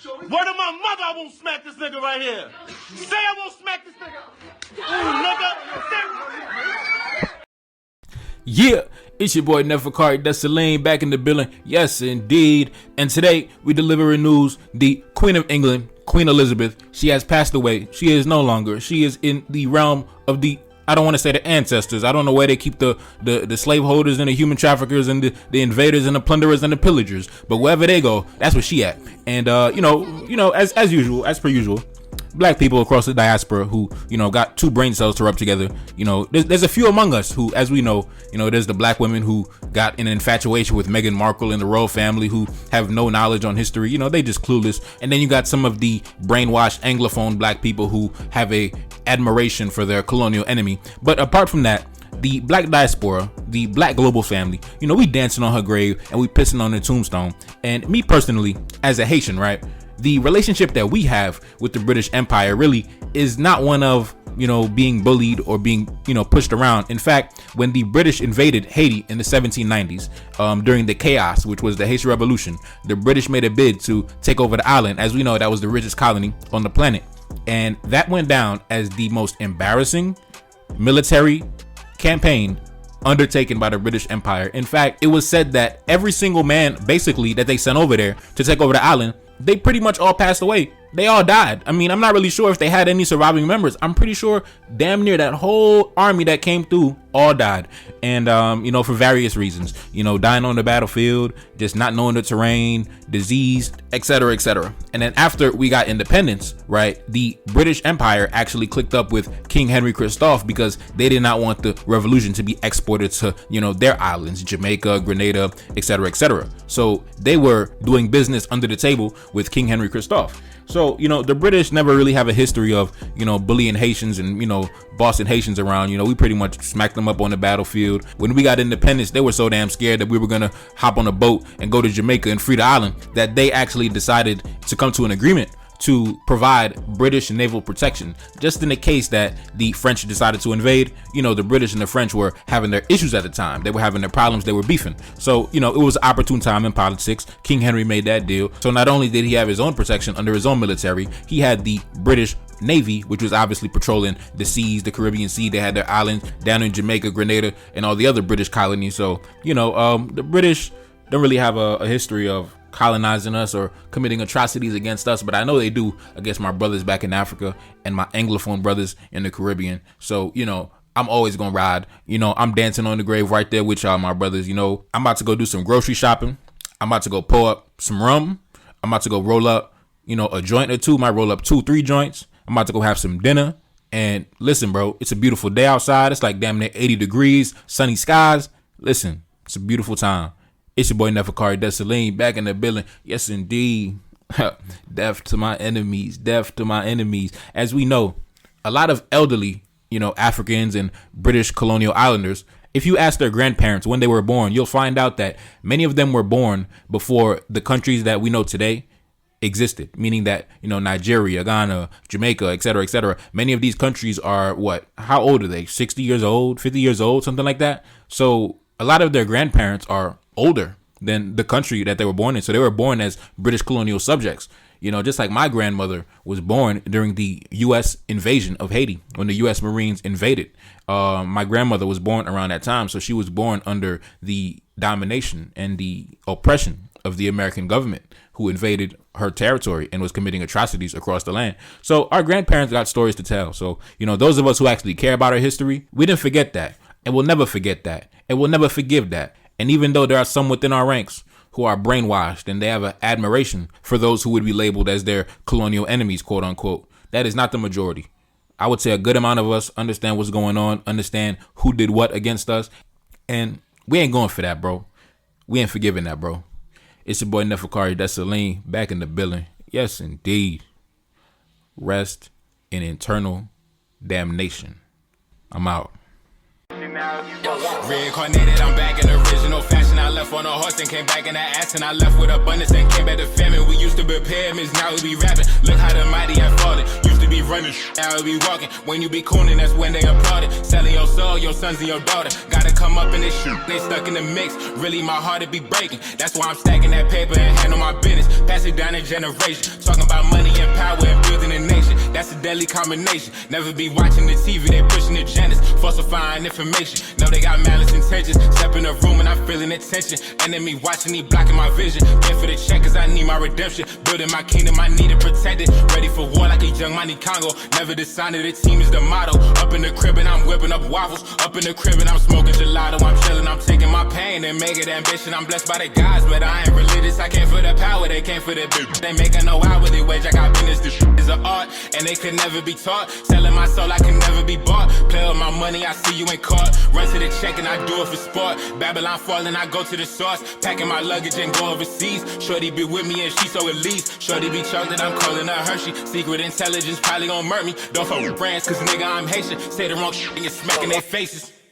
Word of my mother, I won't smack this nigga right here. Say I won't smack this nigga. Nigga. Yeah, it's your boy Neferkari Dessalines back in the building. Yes, indeed. And today we delivering news. The Queen of England, Queen Elizabeth, she has passed away. She is no longer. She is in the realm of the, I don't want to say the ancestors. I don't know where they keep the slaveholders and the human traffickers and the invaders and the plunderers and the pillagers. But wherever they go, that's where she at. And you know, as per usual, black people across the diaspora who, got two brain cells to rub together. There's a few among us who, as we know, there's the black women who got an infatuation with Meghan Markle and the royal family who have no knowledge on history. They just clueless. And then you got some of the brainwashed Anglophone black people who have a admiration for their colonial enemy. But apart from that, the black diaspora, the black global family, we dancing on her grave and we pissing on her tombstone. And me personally, as a Haitian, right? The relationship that we have with the British Empire really is not one of, being bullied or being, pushed around. In fact, when the British invaded Haiti in the 1790s, during the chaos, which was the Haitian Revolution, the British made a bid to take over the island. As we know, that was the richest colony on the planet. And that went down as the most embarrassing military campaign undertaken by the British Empire. In fact, it was said that every single man, basically, that they sent over there to take over the island, they pretty much all passed away. They all died. I mean, I'm not really sure if they had any surviving members. I'm pretty sure damn near that whole army that came through all died. And, for various reasons, dying on the battlefield, just not knowing the terrain, disease, etc., etc. And then after we got independence, right, the British Empire actually clicked up with King Henry Christophe because they did not want the revolution to be exported to, their islands, Jamaica, Grenada, etc., etc. So they were doing business under the table with King Henry Christophe. So, the British never really have a history of, bullying Haitians and, bossing Haitians around. We pretty much smacked them up on the battlefield. When we got independence, they were so damn scared that we were going to hop on a boat and go to Jamaica and free the island that they actually decided to come to an agreement to provide British naval protection just in the case that the French decided to invade. The British and the French were having their issues at the time. They were having their problems. They were beefing. So, it was an opportune time in politics. King Henry made that deal. So not only did he have his own protection under his own military, he had the British Navy, which was obviously patrolling the seas, the Caribbean Sea. They had their islands down in Jamaica, Grenada, and all the other British colonies. So, the British don't really have a history of colonizing us or committing atrocities against us, but I know they do against my brothers back in Africa and my Anglophone brothers in the Caribbean. So, I'm always gonna ride. I'm dancing on the grave right there with y'all, my brothers. I'm about to go do some grocery shopping. I'm about to go pour up some rum. I'm about to go roll up, a joint or two. Might roll up 2-3 joints. I'm about to go have some dinner. And listen, bro, it's a beautiful day outside. It's like damn near 80 degrees, sunny skies. Listen, it's a beautiful time. It's your boy Neferkari Dessalines back in the building. Yes, indeed. Death to my enemies. Death to my enemies. As we know, a lot of elderly, Africans and British colonial islanders, if you ask their grandparents when they were born, you'll find out that many of them were born before the countries that we know today existed. Meaning that, Nigeria, Ghana, Jamaica, etc., etc. Many of these countries are how old are they? 60 years old, 50 years old, something like that. So a lot of their grandparents are older than the country that they were born in. So they were born as British colonial subjects. Just like my grandmother was born during the U.S. invasion of Haiti when the U.S. Marines invaded. My grandmother was born around that time. So she was born under the domination and the oppression of the American government who invaded her territory and was committing atrocities across the land. So our grandparents got stories to tell. So, those of us who actually care about our history, we didn't forget that. And we'll never forget that. And we'll never forgive that. And even though there are some within our ranks who are brainwashed and they have an admiration for those who would be labeled as their colonial enemies, quote unquote, that is not the majority. I would say a good amount of us understand what's going on, understand who did what against us. And we ain't going for that, bro. We ain't forgiving that, bro. It's your boy Neferkari Dessalines back in the building. Yes, indeed. Rest in eternal damnation. I'm out. Reincarnated, I'm back in original fashion. I left on a horse and came back in the ass, and I left with abundance and came back to famine. We used to be pyramids, now we be rapping. Look how the mighty have fallen. Used to be be running, how we be walking. When you be cooning, that's when they applaud it. Selling your soul, your sons and your daughter. Gotta come up in this shit, they stuck in the mix. Really, my heart it be breaking. That's why I'm stacking that paper and handle my business. Pass it down a generation. Talking about money and power and building a nation. That's a deadly combination. Never be watching the TV, they pushing agendas, falsifying information. Know they got malice intentions. Step in the room and I'm feeling the tension. Enemy watching, he blocking my vision. Get for the check cause I need my redemption. Building my kingdom, I need it protected. Ready for war like a young Money Congo. Never decided the team is the motto. Up in the crib and I'm whipping up waffles. Up in the crib and I'm smoking gelato. I'm chilling, I'm taking my pain and make it ambition. I'm blessed by the gods, but I ain't religious. I came for the power, they came for the bitch. They making no hourly wage, I got business. This shit is an art, and they could never be taught. Selling my soul, I can never be bought. Play with my money, I see you ain't caught. Run to the check and I do it for sport. Babylon falling, I go to the source. Packing my luggage and go overseas. Shorty be with me and she so elite. Shorty be chocolate, I'm calling her Hershey. Secret intelligence probably gon' murk me. Don't fuck with friends, cause nigga I'm Haitian. Say the wrong shit and you're smacking their faces.